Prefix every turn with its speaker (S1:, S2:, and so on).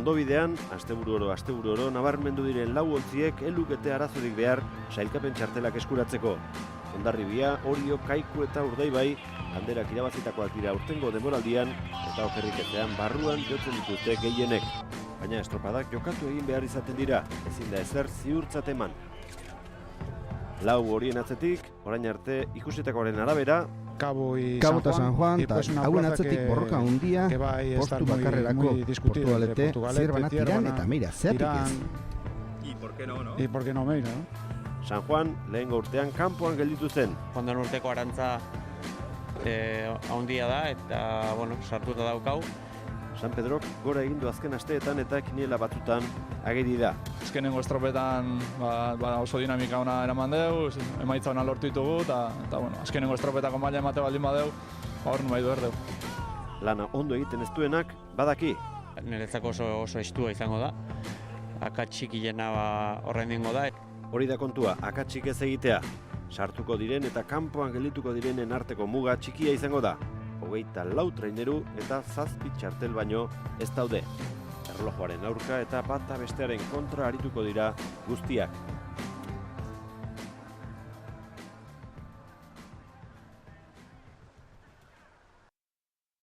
S1: Moldobidean, asteburu oro nabarmendu diren lau ontziek elukete arazorik behar sailkapen txartelak eskuratzeko. Hondarribia, Orio, Kaiku eta Urdaibai banderak irabazitakoak dira urtengo denboraldian eta okerrik ezean barruan jotzen dituzte gehienek. Baina estropadak jokatu egin behar izaten dira, ezin da ezer ziurtzat eman. Lau horien atzetik, orain arte ikusitakoaren arabera,
S2: Cabo
S3: eta San Juan, hauen atzetik borroka handia, postu bakarrerako Portugalete, Zierbana, Tirán eta Meira, zeatik ez.
S4: ¿Y por qué no, no?
S2: ¿Y por qué no Meira, no?
S1: San Juan lehengo urtean kanpoan gelditu zen.
S5: Joan urteko arantza handia da eta sartuta daukau.
S1: San Pedrok gora egin du azken asteetan eta kiniela batutan ageri da.
S6: Azkenengo estropetan oso dinamika ona eraman dugu, emaitza ona lortu ditugu eta azkenengo estropetako maila emate baldin badeu, hor numai du erdeu.
S1: Lana ondo egiten ez duenak badaki.
S5: Niretzako oso estua izango da. Akatsik hilena horren dingo da.
S1: Hori da kontua, akatsik ez egitea. Sartuko diren eta kanpoan geldituko direnen arteko muga txikia izango da. 24 traineru eta 7 txartel baino ez daude. Erlojuaren aurka eta bata bestearen kontra arituko dira guztiak.